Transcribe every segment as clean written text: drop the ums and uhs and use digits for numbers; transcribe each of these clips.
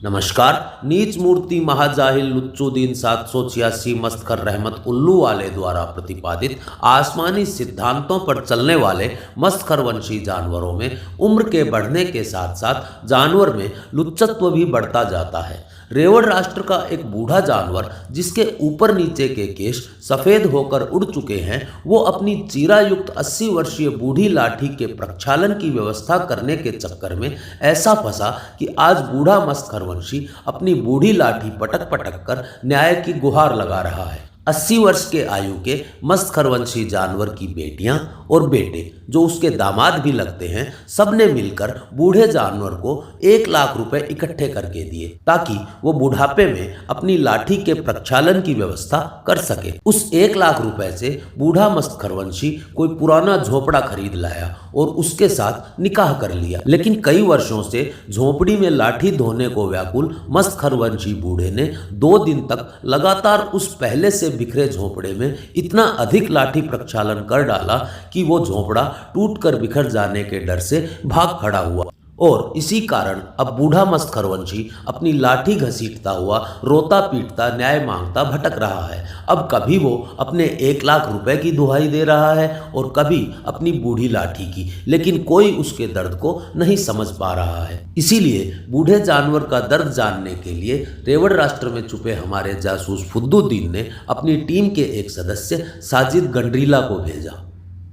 नमस्कार। नीच मूर्ति महाजाहिल लुच्चुद्दीन 786 मस्तखर रहमत उल्लू वाले द्वारा प्रतिपादित आसमानी सिद्धांतों पर चलने वाले मस्तखरवंशी जानवरों में उम्र के बढ़ने के साथ साथ जानवर में लुच्चत्व भी बढ़ता जाता है। रेवड़ राष्ट्र का एक बूढ़ा जानवर जिसके ऊपर नीचे के केश सफ़ेद होकर उड़ चुके हैं, वो अपनी चीरायुक्त 80 वर्षीय बूढ़ी लाठी के प्रक्षालन की व्यवस्था करने के चक्कर में ऐसा फंसा कि आज बूढ़ा मस्तखरवंशी अपनी बूढ़ी लाठी पटक पटक कर न्याय की गुहार लगा रहा है। 80 वर्ष के आयु के मस्तखरवंशी जानवर की बेटियां और बेटे, जो उसके दामाद भी लगते हैं, सबने मिलकर बूढ़े जानवर को 1 लाख रुपए इकट्ठे करके दिए ताकि वो बुढ़ापे में अपनी लाठी के प्रक्षालन की व्यवस्था कर सके। उस 1 लाख रुपए से बूढ़ा मस्तखरवंशी कोई पुराना झोपड़ा खरीद लाया और उसके साथ निकाह कर लिया। लेकिन कई वर्षों से झोपड़ी में लाठी धोने को व्याकुल मस्तखरवंशी बूढ़े ने 2 दिन तक लगातार उस पहले से बिखरे झोपड़े में इतना अधिक लाठी प्रक्षालन कर डाला कि वो झोपड़ा टूटकर बिखर जाने के डर से भाग खड़ा हुआ और इसी कारण अब बूढ़ा मस्तखरवंशी अपनी लाठी घसीटता हुआ रोता पीटता न्याय मांगता भटक रहा है। अब कभी वो अपने 1 लाख रुपए की दुहाई दे रहा है और कभी अपनी बूढ़ी लाठी की, लेकिन कोई उसके दर्द को नहीं समझ पा रहा है। इसीलिए बूढ़े जानवर का दर्द जानने के लिए रेवड़ राष्ट्र में छुपे हमारे जासूस फुद्दुद्दीन ने अपनी टीम के एक सदस्य साजिद गंडरीला को भेजा।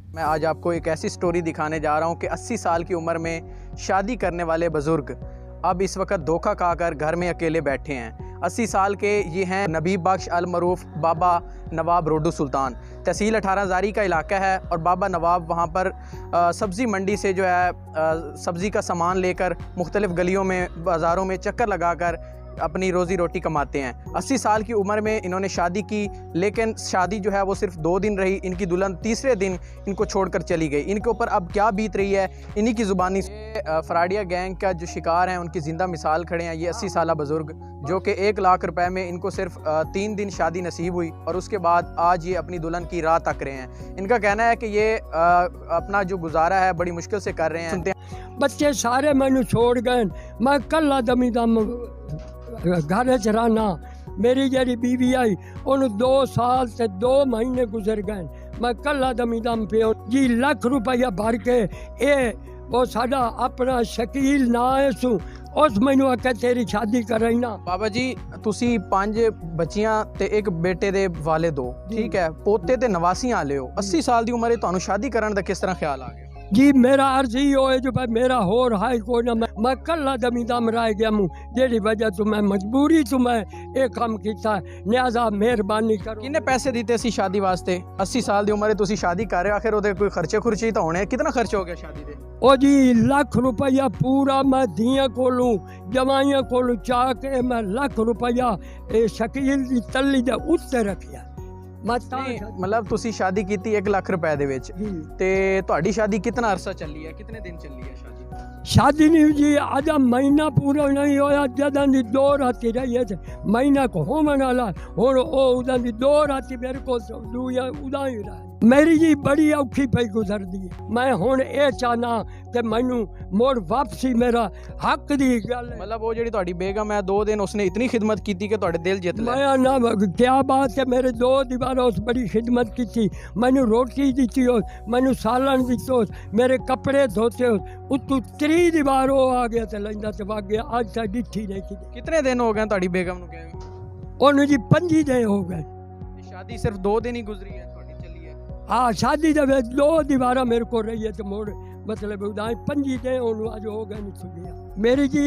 मैं आज आपको एक ऐसी स्टोरी दिखाने जा रहा हूं कि 80 साल की उम्र में शादी करने वाले बुज़ुर्ग अब इस वक्त धोखा खाकर घर में अकेले बैठे हैं। 80 साल के ये हैं नबीब बख्श अल मरूफ बाबा नवाब रोडू सुल्तान। तहसील 18 हज़ारी का इलाका है और बाबा नवाब वहाँ पर सब्ज़ी मंडी से जो है सब्ज़ी का सामान लेकर मुख्तलिफ़ गलियों में बाज़ारों में चक्कर लगाकर अपनी रोज़ी रोटी कमाते हैं। 80 साल की उम्र में इन्होंने शादी की, लेकिन शादी जो है वो सिर्फ 2 दिन रही। इनकी दुल्हन तीसरे दिन इनको छोड़कर चली गई। इनके ऊपर अब क्या बीत रही है, इन्हीं की ज़ुबानी से फराडिया गैंग का जो शिकार हैं उनकी ज़िंदा मिसाल खड़े हैं ये 80 साला बुज़ुर्ग, जो कि 1 लाख रुपए में इनको सिर्फ 3 दिन शादी नसीब हुई और उसके बाद आज ये अपनी दुल्हन की राह तक रहे हैं। इनका कहना है कि ये अपना जो गुजारा है बड़ी मुश्किल से कर रहे हैं। सुनते हैं। बच्चे सारे मैनू छोड़ गए, मैं कल्ला दमी दम घर च रहना। मेरी जी बीवी आई उन्होंने 2 साल से 2 महीने गुजर गए, मैं कल्ला दमी दम पे जी। 1 लाख रुपया भर के वो साडा अपना शकील ना है सू उस मैनू आके तेरी शादी कराई ना। बाबा जी तुसी 5 बच्चियां ते 1 बेटे दे वाले दो, ठीक है, पोते ते नवासियां आले हो। 80 साल दी उम्र है, तुहानू शादी करन दा किस तरह ख्याल आ गया? जी मेरा अर्ज ही होए जो भाई मेरा होर हाई को ना मैं कल्ला दमी दम रह गया हूँ, जेड़ी वजह तो मैं मजबूरी तो मैं एक काम किया, लिहाजा मेहरबानी करो। किन्ने पैसे दिते सी शादी वास्ते? 80 साल दी उम्र तुसी शादी कर रहे हो, आखिर ओदे कोई खर्चे खुर्चे तो होने। कितना खर्च हो गया शादी दे? ओ जी 1 लाख रुपया पूरा मैं धियां कोलू जवाइयां कोलू चाह के मैं 1 लाख रुपया शकील दी तली दे उत्ते रखिया। मतलब तुसी शादी की 1 लाख रुपए दे विच ते तुहाडी शादी कितना अरसा चली है, कितने दिन चली है शादी? शादी नहीं जी आज महीना पूरा नहीं होया, जदां दी 2 राती रही है, महीना को होवन वाला हुण ओ उदां दी 2 राती मेरे को दूया उदां ही रहा। मेरी जी बड़ी औखी पई गुजरदी है। मैं हुण ए चाहना कि मैनू मोड़ वापसी मेरा हक दी गल है। मतलब वो जेड़ी तुहाडी बेगम है 2 दिन उसने इतनी खिदमत की कि तुहाडे दिल जित ले। मैं ना क्या बात है, मेरे 2 दीवार उस बड़ी खिदमत की थी, मैनू रोटी दी हो, मैनू सालन दी हो, मेरे कपड़े धोते हो, उतू 3 दीवार वो आ गया तो लंदा तो भाग गया। आज तक डिठी नहीं की। कितने दिन हो गए तुहाडी बेगम नू गए? ओनू जी 5 दिन हो गए। शादी सिर्फ 2 दिन ही गुजरी है तुहाडी चली है? हाँ शादी जब 2 दीवार मेरे को रही है तो मोड़ मतलब उदाई 5 दिन ओनू आज हो गए नहीं गया। मेरी जी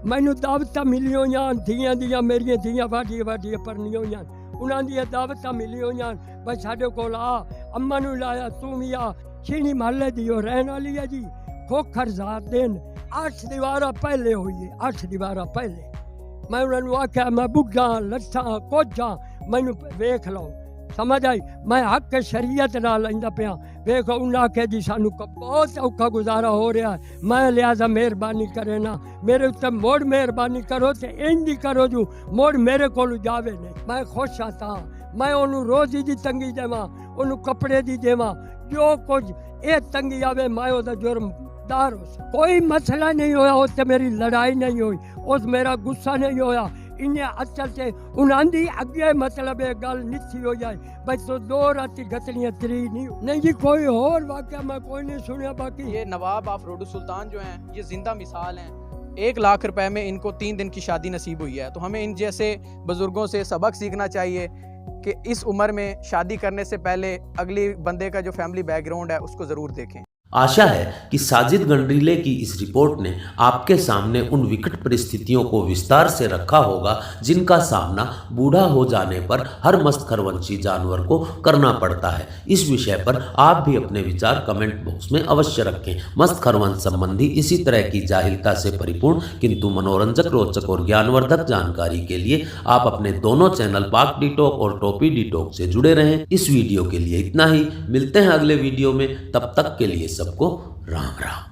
मैनू दावत मिली हुई धियां दियां, मेरिया धियां वाडिया वाडिया परनी हुई, उन्होंने दियां दावत मिली हुई भाई साढ़े को आ, अम्मा नू लाया, तू भी आ। छीनी महल्ले दी रहने वाली है जी, खोखर जात दिन 8 दीवार पहले हुई है, 8 दीवार पहले। मैं उन्होंने आख्या मैं बुढ़ा लट्ठा कोझा मैनू वेख लो, समझ आई। मैं हक शरीयत ना लेंदा पिया, वेखो उन्हें आख्या जी सानू बहुत औखा गुजारा हो रहा है, मैं लिहाजा मेहरबानी करे ना मेरे उत्ते मोड़ मेहरबानी करो तो इंज करो जो मोड़ मेरे को जावे नहीं। मैं खुश आता, मैं उन्होंने रोजी दी तंगी देवा, उन्होंने कपड़े दी देवा, जो कुछ ये तंगी आवे मैं ओदा जुर्म समझदार हो सकते। कोई मसला नहीं होया, उससे मेरी लड़ाई नहीं हुई, उस मेरा गुस्सा नहीं होया। इन्हें अचल से उन्हांदी अगे मतलब ये गल निश्ची हो जाए बस तो 2 राती गतलियां 3 नहीं जी। कोई और वाकया मैं कोई नहीं सुनिया। बाकी ये नवाब ऑफ रोडू सुल्तान जो हैं ये जिंदा मिसाल हैं। 1 लाख रुपए में इनको 3 दिन की शादी नसीब हुई है। तो हमें इन जैसे बुजुर्गों से सबक सीखना चाहिए कि इस उम्र में शादी करने से पहले अगली बंदे का जो फैमिली बैकग्राउंड है उसको ज़रूर देखें। आशा है कि साजिद गंडरीले की इस रिपोर्ट ने आपके सामने उन विकट परिस्थितियों को विस्तार से रखा होगा जिनका सामना बूढ़ा हो जाने पर हर मस्त खरवंशी जानवर को करना पड़ता है। इस विषय पर आप भी अपने विचार कमेंट बॉक्स में अवश्य रखें। मस्त खरवंश संबंधी इसी तरह की जाहिलता से परिपूर्ण किंतु मनोरंजक, रोचक और ज्ञानवर्धक जानकारी के लिए आप अपने दोनों चैनल पाक डिटॉक और टॉपी डिटॉक से जुड़े रहें। इस वीडियो के लिए इतना ही, मिलते हैं अगले वीडियो में, तब तक के लिए सबको राम राम।